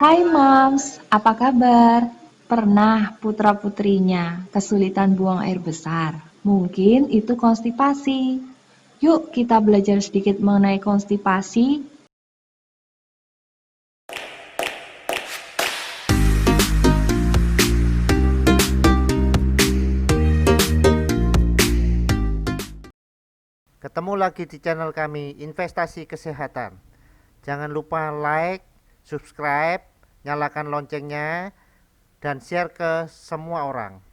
Hai Mams, apa kabar? Pernah putra-putrinya kesulitan buang air besar? Mungkin itu konstipasi. Yuk kita belajar sedikit mengenai konstipasi. Ketemu lagi di channel kami Investasi Kesehatan. Jangan lupa like, subscribe, nyalakan loncengnya, dan share ke semua orang.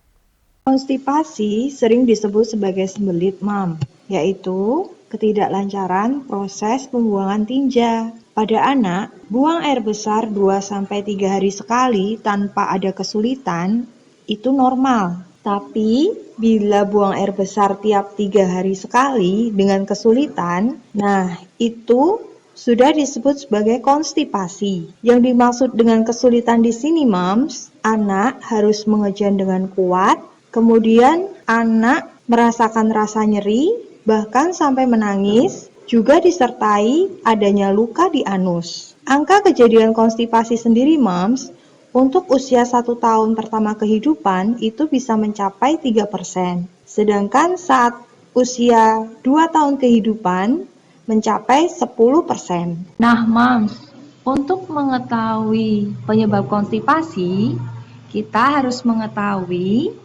Konstipasi sering disebut sebagai sembelit MAM, yaitu ketidaklancaran proses pembuangan tinja. Pada anak, buang air besar 2-3 hari sekali tanpa ada kesulitan itu normal. Tapi bila buang air besar tiap 3 hari sekali dengan kesulitan, nah itu sudah disebut sebagai konstipasi. Yang dimaksud dengan kesulitan di sini, Mams, anak harus mengejan dengan kuat, kemudian anak merasakan rasa nyeri, bahkan sampai menangis, juga disertai adanya luka di anus. Angka kejadian konstipasi sendiri, Mams, untuk usia 1 tahun pertama kehidupan itu bisa mencapai 3%. Sedangkan saat usia 2 tahun kehidupan mencapai 10%. Nah Mams, untuk mengetahui penyebab konstipasi, kita harus mengetahui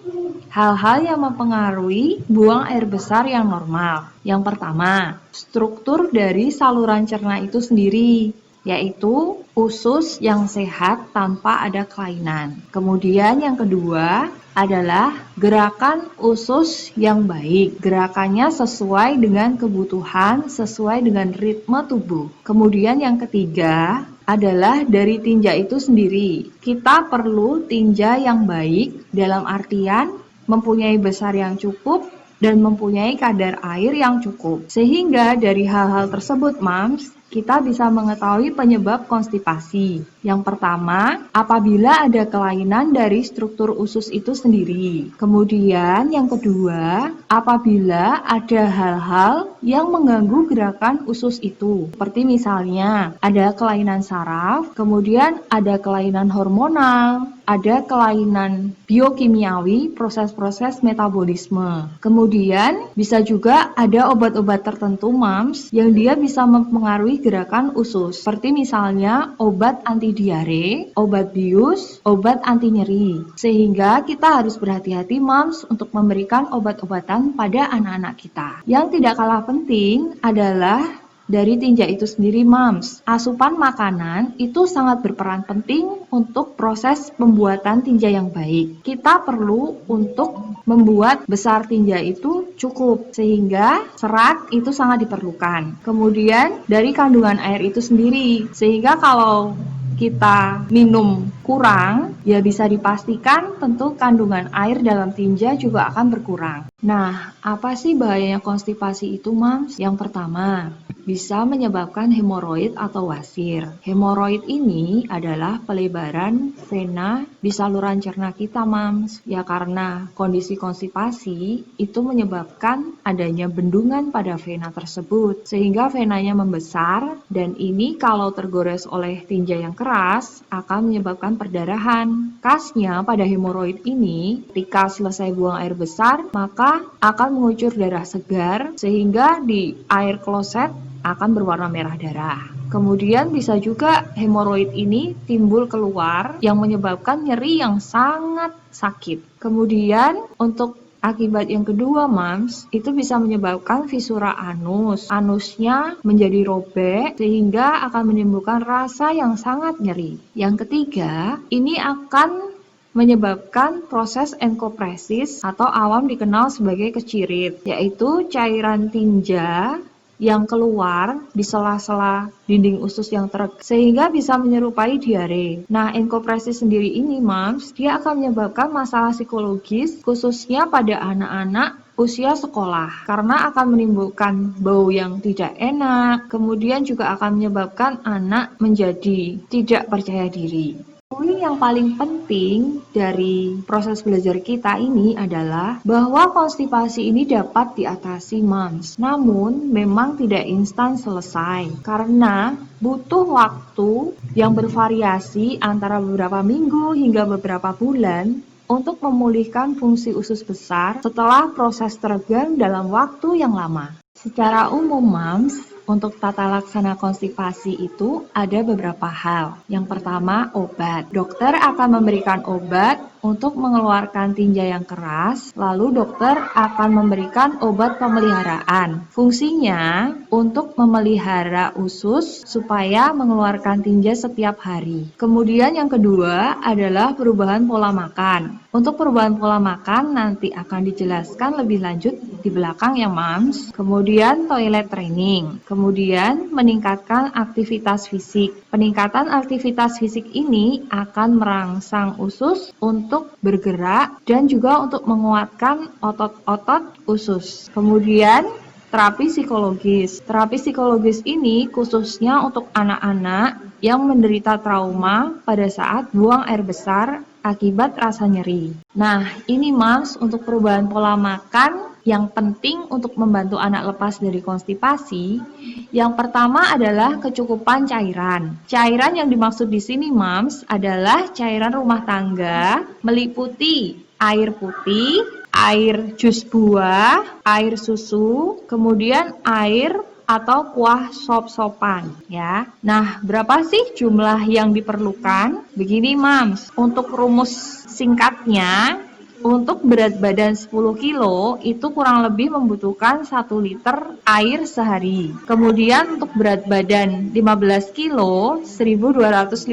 hal-hal yang mempengaruhi buang air besar yang normal. Yang pertama, struktur dari saluran cerna itu sendiri, yaitu usus yang sehat tanpa ada kelainan. Kemudian yang kedua adalah gerakan usus yang baik. Gerakannya sesuai dengan kebutuhan, sesuai dengan ritme tubuh. Kemudian yang ketiga adalah dari tinja itu sendiri. Kita perlu tinja yang baik dalam artian mempunyai besar yang cukup dan mempunyai kadar air yang cukup. Sehingga dari hal-hal tersebut, Mams, kita bisa mengetahui penyebab konstipasi. Yang pertama, apabila ada kelainan dari struktur usus itu sendiri. Kemudian yang kedua, apabila ada hal-hal yang mengganggu gerakan usus itu. Seperti misalnya ada kelainan saraf, kemudian ada kelainan hormonal, ada kelainan biokimiawi, proses-proses metabolisme. Kemudian bisa juga ada obat-obat tertentu, Mams, yang dia bisa mempengaruhi gerakan usus. Seperti misalnya obat anti diare, obat bius, obat anti nyeri. Sehingga kita harus berhati-hati, Mams, untuk memberikan obat-obatan pada anak-anak kita. Yang tidak kalah penting adalah dari tinja itu sendiri, Mams. Asupan makanan itu sangat berperan penting untuk proses pembuatan tinja yang baik. Kita perlu untuk membuat besar tinja itu cukup, sehingga serat itu sangat diperlukan. Kemudian dari kandungan air itu sendiri, sehingga kalau kita minum kurang, ya bisa dipastikan tentu kandungan air dalam tinja juga akan berkurang. Nah, apa sih bahayanya konstipasi itu, Mams? Yang pertama, bisa menyebabkan hemoroid atau wasir. Hemoroid ini adalah pelebaran vena di saluran cerna kita, Mams. Ya karena kondisi konstipasi itu menyebabkan adanya bendungan pada vena tersebut, sehingga venanya membesar dan ini kalau tergores oleh tinja yang keras akan menyebabkan perdarahan. Khasnya pada hemoroid ini, ketika selesai buang air besar, maka akan mengucur darah segar sehingga di air kloset akan berwarna merah darah. Kemudian bisa juga hemoroid ini timbul keluar yang menyebabkan nyeri yang sangat sakit. Kemudian untuk akibat yang kedua, Mams, itu bisa menyebabkan fisura anus. Anusnya menjadi robek sehingga akan menimbulkan rasa yang sangat nyeri. Yang ketiga, ini akan menyebabkan proses enkopresis atau awam dikenal sebagai kecirit, yaitu cairan tinja yang keluar di sela-sela dinding usus yang sehingga bisa menyerupai diare. Nah, enkopresis sendiri ini, Mams, dia akan menyebabkan masalah psikologis khususnya pada anak-anak usia sekolah karena akan menimbulkan bau yang tidak enak, kemudian juga akan menyebabkan anak menjadi tidak percaya diri. Tapi yang paling penting dari proses belajar kita ini adalah bahwa konstipasi ini dapat diatasi, Moms. Namun memang tidak instan selesai karena butuh waktu yang bervariasi antara beberapa minggu hingga beberapa bulan untuk memulihkan fungsi usus besar setelah proses teregang dalam waktu yang lama. Secara umum, Moms, untuk tata laksana konstipasi itu ada beberapa hal. Yang pertama, obat. Dokter akan memberikan obat untuk mengeluarkan tinja yang keras, lalu dokter akan memberikan obat pemeliharaan. Fungsinya untuk memelihara usus supaya mengeluarkan tinja setiap hari. Kemudian yang kedua adalah perubahan pola makan. Untuk perubahan pola makan nanti akan dijelaskan lebih lanjut di belakang ya, Moms. Kemudian toilet training. Kemudian meningkatkan aktivitas fisik. Peningkatan aktivitas fisik ini akan merangsang usus untuk bergerak dan juga untuk menguatkan otot-otot usus. Kemudian terapi psikologis. Terapi psikologis ini khususnya untuk anak-anak yang menderita trauma pada saat buang air besar akibat rasa nyeri. Nah, ini Moms untuk perubahan pola makan yang penting untuk membantu anak lepas dari konstipasi. Yang pertama adalah kecukupan cairan. Cairan yang dimaksud di sini, Moms, adalah cairan rumah tangga meliputi air putih, air jus buah, air susu, kemudian air atau kuah sop-sopan ya. Nah, berapa sih jumlah yang diperlukan? Begini, Moms, untuk rumus singkatnya, untuk berat badan 10 kilo itu kurang lebih membutuhkan 1 liter air sehari. Kemudian untuk berat badan 15 kilo 1250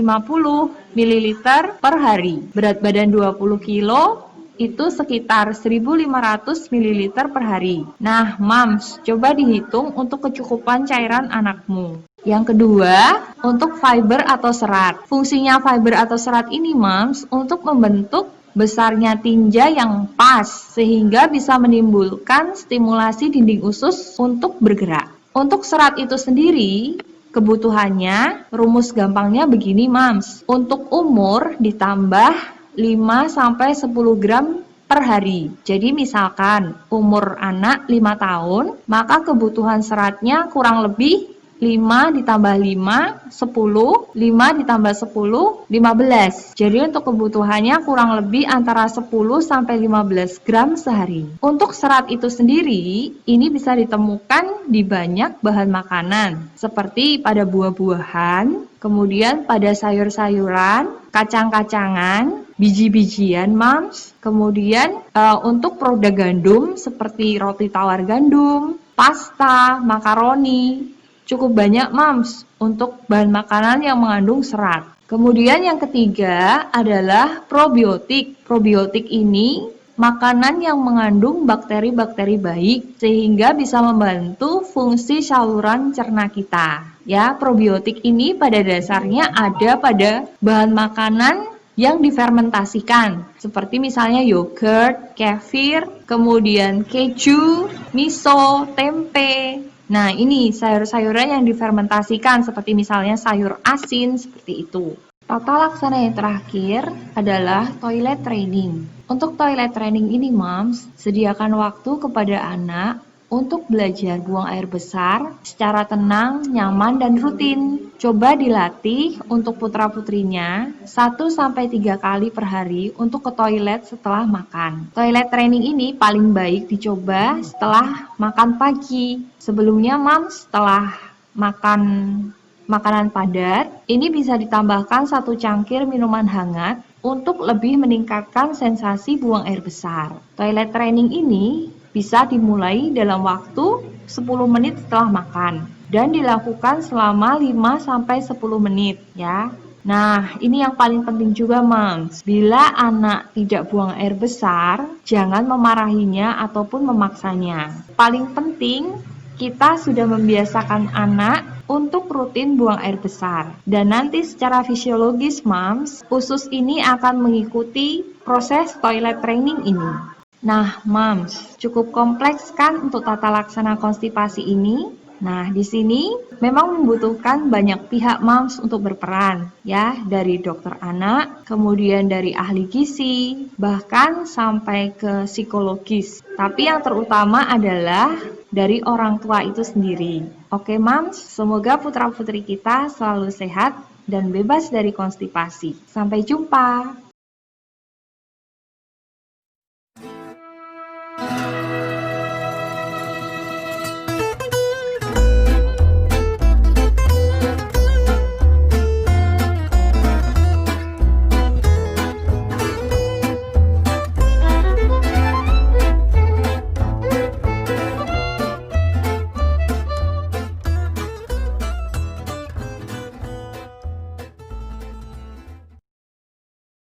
ml per hari. Berat badan 20 kilo itu sekitar 1500 ml per hari. Nah, Moms, coba dihitung untuk kecukupan cairan anakmu. Yang kedua, untuk fiber atau serat. Fungsinya fiber atau serat ini, Moms, untuk membentuk besarnya tinja yang pas sehingga bisa menimbulkan stimulasi dinding usus untuk bergerak. Untuk serat itu sendiri, kebutuhannya, rumus gampangnya begini, Moms. Untuk umur ditambah 5-10 gram per hari. Jadi misalkan umur anak 5 tahun, maka kebutuhan seratnya kurang lebih 5 ditambah 5, 10, 5 ditambah 10, 15. Jadi untuk kebutuhannya kurang lebih antara 10 sampai 15 gram sehari. Untuk serat itu sendiri, ini bisa ditemukan di banyak bahan makanan, seperti pada buah-buahan, kemudian pada sayur-sayuran, kacang-kacangan, biji-bijian, Moms. Kemudian untuk produk gandum seperti roti tawar gandum, pasta, makaroni, cukup banyak, Moms, untuk bahan makanan yang mengandung serat. Kemudian yang ketiga adalah probiotik. Probiotik ini makanan yang mengandung bakteri-bakteri baik sehingga bisa membantu fungsi saluran cerna kita. Ya, probiotik ini pada dasarnya ada pada bahan makanan yang difermentasikan, seperti misalnya yogurt, kefir, kemudian keju, miso, tempe. Nah, ini sayur-sayuran yang difermentasikan seperti misalnya sayur asin seperti itu. Tata laksana yang terakhir adalah toilet training. Untuk toilet training ini, Moms, sediakan waktu kepada anak untuk belajar buang air besar secara tenang, nyaman, dan rutin. Coba dilatih untuk putra-putrinya 1-3 kali per hari untuk ke toilet setelah makan. Toilet training ini paling baik dicoba setelah makan pagi. Sebelumnya, Moms, setelah makan makanan padat, ini bisa ditambahkan 1 cangkir minuman hangat untuk lebih meningkatkan sensasi buang air besar. Toilet training ini bisa dimulai dalam waktu 10 menit setelah makan dan dilakukan selama 5-10 menit ya. Nah, ini yang paling penting juga, Moms. Bila anak tidak buang air besar, jangan memarahinya ataupun memaksanya. Paling penting, kita sudah membiasakan anak untuk rutin buang air besar. Dan nanti secara fisiologis, Moms, usus ini akan mengikuti proses toilet training ini. Nah, Moms, cukup kompleks kan untuk tata laksana konstipasi ini? Nah, di sini memang membutuhkan banyak pihak moms untuk berperan, ya, dari dokter anak, kemudian dari ahli gizi, bahkan sampai ke psikologis. Tapi yang terutama adalah dari orang tua itu sendiri. Oke, moms, semoga putra-putri kita selalu sehat dan bebas dari konstipasi. Sampai jumpa.